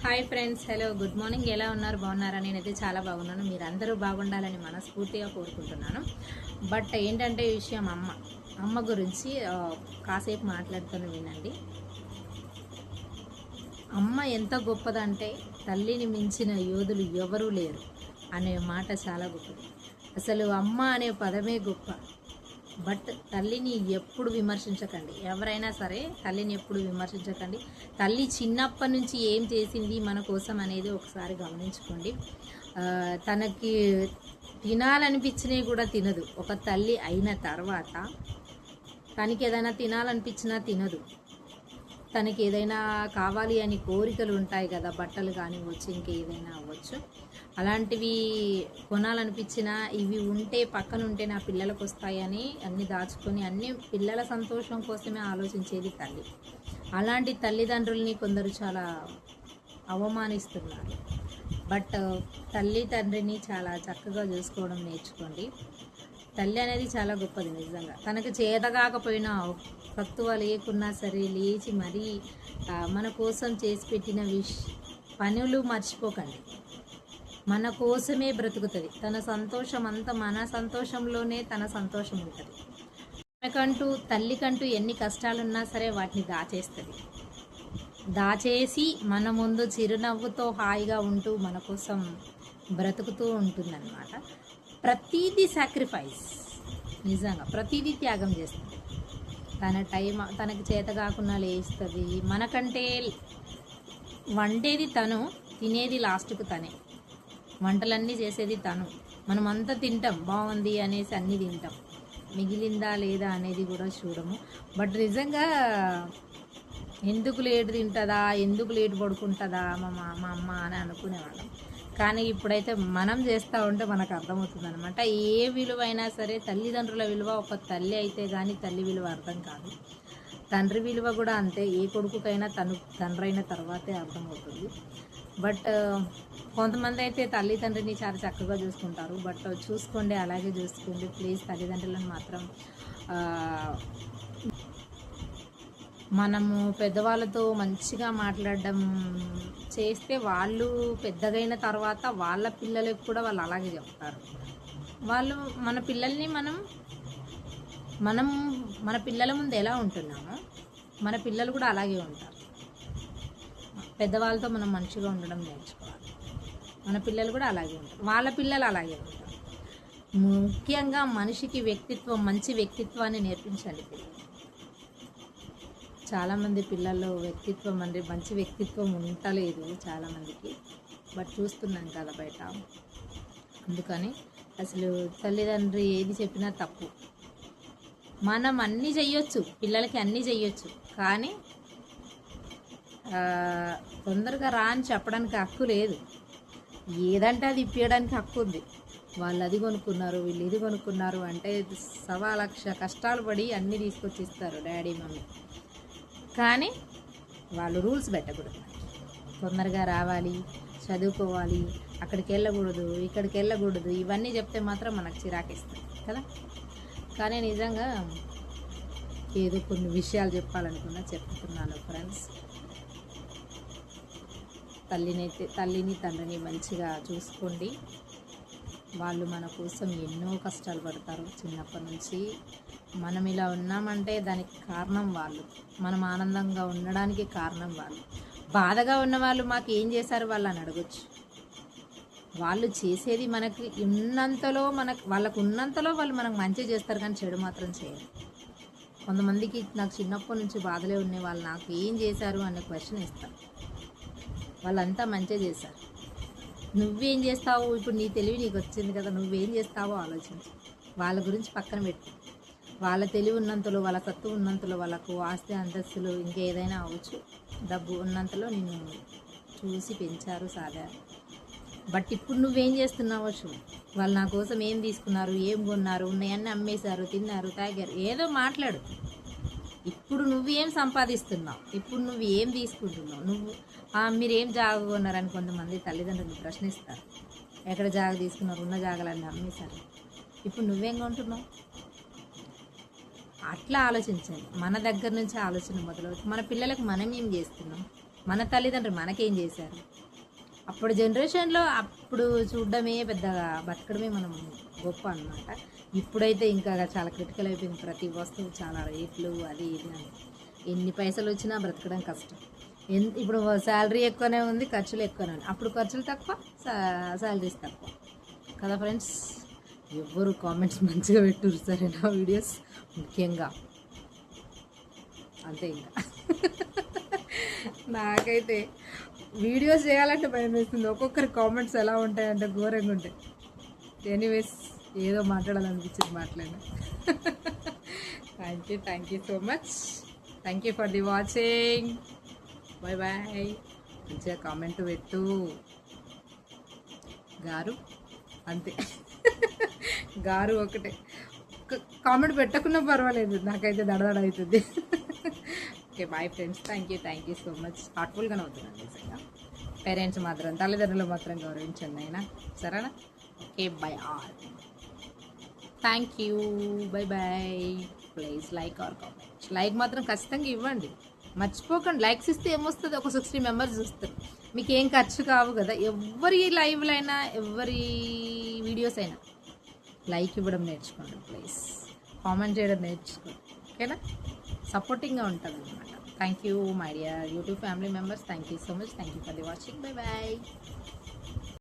Hi friends, hello, good morning. ఎలా ఉన్నారు? బాగున్నారా? నేనైతే చాలా బాగున్నాను. మీరందరూ బాగుండాలని మనస్ఫూర్తిగా కోరుకుంటున్నాను. బట్ ఏంటంటే ఈ విషయం అమ్మ గురించి కాసేపు మాట్లాడుతూనే వినండి. అమ్మ ఎంత గొప్పదంటే తల్లిని మించిన యోధులు ఎవరూ లేరు అనే మాట చాలా గొప్పది. అసలు అమ్మ అనే పదమే గొప్ప. బట్ తల్లిని ఎప్పుడు విమర్శించకండి. ఎవరైనా సరే తల్లిని ఎప్పుడు విమర్శించకండి. తల్లి చిన్నప్పటి నుంచి ఏం చేసింది మన కోసం అనేది ఒకసారి గమనించుకోండి. తనకి తినాలనిపించినవి కూడా తినదు. ఒక తల్లి అయిన తర్వాత తనకి ఏదైనా తినాలనిపించినా తినదు. తనకి ఏదైనా కావాలి అని కోరికలు ఉంటాయి కదా, బట్టలు కానివ్వచ్చు, ఇంకేదైనా అవ్వచ్చు. అలాంటివి కొనాలనిపించినా ఇవి ఉంటే పక్కన ఉంటే నా పిల్లలకు వస్తాయని అన్ని దాచుకొని అన్ని పిల్లల సంతోషం కోసమే ఆలోచించేది తల్లి. అలాంటి తల్లిదండ్రుల్ని కొందరు చాలా అవమానిస్తున్నారు. బట్ తల్లి తండ్రిని చాలా చక్కగా చూసుకోవడం నేర్చుకోండి. తల్లి అనేది చాలా గొప్పది నిజంగా. తనకు చేతగాకపోయినా తక్కువ లేకున్నా సరే లేచి మరీ మన కోసం చేసి పెట్టిన పనులు మర్చిపోకండి. మన కోసమే బ్రతుకుతుంది. తన సంతోషం అంతా మన సంతోషంలోనే తన సంతోషం ఉంటుంది. తనకంటూ తల్లికంటూ ఎన్ని కష్టాలున్నా సరే వాటిని దాచేసి మన ముందు చిరునవ్వుతో హాయిగా ఉంటూ మన కోసం బ్రతుకుతూ ఉంటుందన్నమాట. ప్రతీదీ సాక్రిఫైస్, నిజంగా ప్రతీదీ త్యాగం చేస్తుంది. తన టైం తనకి చేత కాకుండా లేస్తుంది. మనకంటే వండేది తను, తినేది లాస్ట్కు తనే. వంటలన్నీ చేసేది తను. మనమంతా తింటాం, బాగుంది అనేసి అన్నీ తింటాం, మిగిలిందా లేదా అనేది కూడా చూడము. బట్ నిజంగా ఎందుకు లేటు తింటుందా, ఎందుకు లేటు పడుకుంటుందా మా అమ్మ అని అనుకునేవాళ్ళం. కానీ ఇప్పుడైతే మనం చేస్తూ ఉంటే మనకు అర్థమవుతుంది అనమాట. ఏ విలువైనా సరే తల్లిదండ్రుల విలువ ఒక తల్లి అయితే కానీ తల్లి విలువ అర్థం కాదు. తండ్రి విలువ కూడా అంతే. ఏ కొడుకుకైనా తండ్రి అయిన తర్వాతే అర్థమవుతుంది. బట్ కొంతమంది అయితే తండ్రిని చాలా చక్కగా చూసుకుంటారు. బట్ చూసుకోండి, అలాగే చూసుకోండి ప్లీజ్. తల్లిదండ్రులను మాత్రం మనము పెద్దవాళ్ళతో మంచిగా మాట్లాడడం చేస్తే వాళ్ళు పెద్దగైన తర్వాత వాళ్ళ పిల్లలకు కూడా వాళ్ళు అలాగే చెప్తారు. వాళ్ళు మన పిల్లల్ని మనం మన పిల్లల ముందు ఎలా ఉంటున్నామో మన పిల్లలు కూడా అలాగే ఉంటారు. పెద్దవాళ్ళతో మనం మంచిగా ఉండడం నేర్చుకోవాలి. మన పిల్లలు కూడా అలాగే ఉంటారు, వాళ్ళ పిల్లలు అలాగే ఉంటారు. ముఖ్యంగా మనిషికి మంచి వ్యక్తిత్వాన్ని నేర్పించాలి పిల్లలు. చాలామంది పిల్లల్లో మంచి వ్యక్తిత్వం ఉండలేదు చాలామందికి. బట్ చూస్తున్నాం కదా బయట. అందుకని అసలు తల్లిదండ్రి ఏది చెప్పినా తప్పు. మనం అన్నీ చెయ్యొచ్చు, పిల్లలకి అన్నీ చెయ్యొచ్చు, కానీ తొందరగా రా అని చెప్పడానికి హక్కు లేదు. ఏదంటే అది ఇప్పించడానికి హక్కు ఉంది. వాళ్ళు అది కొనుక్కున్నారు, వీళ్ళు ఇది కొనుక్కున్నారు అంటే 1,00,000 కష్టాలు పడి అన్నీ తీసుకొచ్చి ఇస్తారు డాడీ మమ్మీ. కానీ వాళ్ళు రూల్స్ పెట్టకూడదు. తొందరగా రావాలి, చదువుకోవాలి, అక్కడికి వెళ్ళకూడదు, ఇక్కడికి వెళ్ళకూడదు, ఇవన్నీ చెప్తే మాత్రం మనకు చిరాకేస్తుంది కదా. కానీ నిజంగా ఏదో కొన్ని విషయాలు చెప్పాలనుకున్నా చెప్తున్నాను ఫ్రెండ్స్. తల్లిని తండ్రిని మంచిగా చూసుకోండి. వాళ్ళు మన కోసం ఎన్నో కష్టాలు పడతారు చిన్నప్పటి నుంచి. మనం ఇలా ఉన్నామంటే దానికి కారణం వాళ్ళు. మనం ఆనందంగా ఉండడానికి కారణం వాళ్ళు. బాధగా ఉన్న వాళ్ళు మాకు ఏం చేశారు వాళ్ళు అని అడగొచ్చు. వాళ్ళు చేసేది మనకి ఉన్నంతలో వాళ్ళకు ఉన్నంతలో వాళ్ళు మనకు మంచి చేస్తారు, కానీ చెడు మాత్రం చేయరు. కొంతమందికి నాకు చిన్నప్పటి నుంచి బాధలే ఉన్నాయి, వాళ్ళు నాకు ఏం చేశారు అనే క్వశ్చన్ ఇస్తారు. వాళ్ళంతా మంచిగా చేశారు. నువ్వేం చేస్తావు? ఇప్పుడు నీ తెలివి నీకు వచ్చింది కదా, నువ్వేం చేస్తావో ఆలోచించు. వాళ్ళ గురించి పక్కన పెట్టు. వాళ్ళ తెలివి ఉన్నంతలో, వాళ్ళ సత్తు ఉన్నంతలో, వాళ్ళకు ఆస్తి అంతస్తులు ఇంకేదైనా అవ్వచ్చు, డబ్బు ఉన్నంతలో నిన్ను చూసి పెంచారు, సాగారు. బట్ ఇప్పుడు నువ్వేం చేస్తున్నావో చూడు. వాళ్ళు నా కోసం ఏం తీసుకున్నారు, ఏం కొన్నారు, ఉన్నాయన్నీ అమ్మేశారు, తిన్నారు, తాగారు, ఏదో మాట్లాడు. ఇప్పుడు నువ్వేం సంపాదిస్తున్నావు, ఇప్పుడు నువ్వు ఏం తీసుకుంటున్నావు, మీరేం జాగ కొన్నారని కొంతమంది తల్లిదండ్రులు ప్రశ్నిస్తారు. ఎక్కడ జాగ తీసుకున్నారు, ఉన్న జాగలన్నీ అమ్మేశారు, ఇప్పుడు నువ్వేం కొంటున్నావు? అట్లా ఆలోచించండి. మన దగ్గర నుంచి ఆలోచన మొదలవుతుంది. మన పిల్లలకు మనం ఏం చేస్తున్నాం, మన తల్లిదండ్రులు మనకేం చేశారు? అప్పుడు జనరేషన్లో అప్పుడు చూడడమే పెద్దగా, బతకడమే మనం గొప్ప అన్నమాట. ఇప్పుడైతే ఇంకా చాలా క్రిటికల్ అయిపోయింది. ప్రతి వస్తువు చాలా రేట్లు, అది ఇది అని. ఎన్ని పైసలు వచ్చినా బ్రతకడం కష్టం. ఇప్పుడు శాలరీ ఎక్కువనే ఉంది, ఖర్చులు ఎక్కువనే ఉంది. అప్పుడు ఖర్చులు తక్కువ, శాలరీస్ తక్కువ కదా ఫ్రెండ్స్. ఎవ్వరు కామెంట్స్ మంచిగా పెట్టుర్రు సరేనా వీడియోస్ ముఖ్యంగా. అంతే ఇంకా నాకైతే వీడియోస్ చేయాలంటే భయం వేస్తుంది. ఒక్కొక్కరి కామెంట్స్ ఎలా ఉంటాయంటే ఘోరంగా ఉంటాయి. ఎనీవేస్ ఏదో మాట్లాడాలనిపించింది, మాట్లాడిన. Thank you so much. Thank you for the watching. Bye bye. మంచిగా కామెంట్ పెట్టు గారు, అంతే. గారు ఒకటే, కామెంట్ పెట్టకున్నా పర్వాలేదు, నాకైతే దడదడ అవుతుంది. Okay bye friends. Thank you so much. హార్ట్ఫుల్గానే అవుతున్నాను నిజంగా. పేరెంట్స్ మాత్రం, తల్లిదండ్రులు మాత్రం గౌరవించండి అయినా, సరేనా? Okay bye all. Thank you. Bye bye. Please like or comment. Like మాత్రం ఖచ్చితంగా ఇవ్వండి, మర్చిపోకండి. లైక్స్ ఇస్తే ఏమొస్తుంది? ఒక 60 మెంబర్స్ చూస్తారు. మీకు ఏం ఖర్చు కావు కదా. ఎవరి లైవ్లైనా, ఎవరి వీడియోస్ అయినా లైక్ ఇవ్వడం నేర్చుకోండి ప్లీజ్. కామెంట్ చేయడం నేర్చుకోండి, ఓకేనా? సపోర్టింగ్గా ఉంటుంది అనమాట. Thank you my dear YouTube family members. Thank you so much. Thank you for the watching. Bye bye.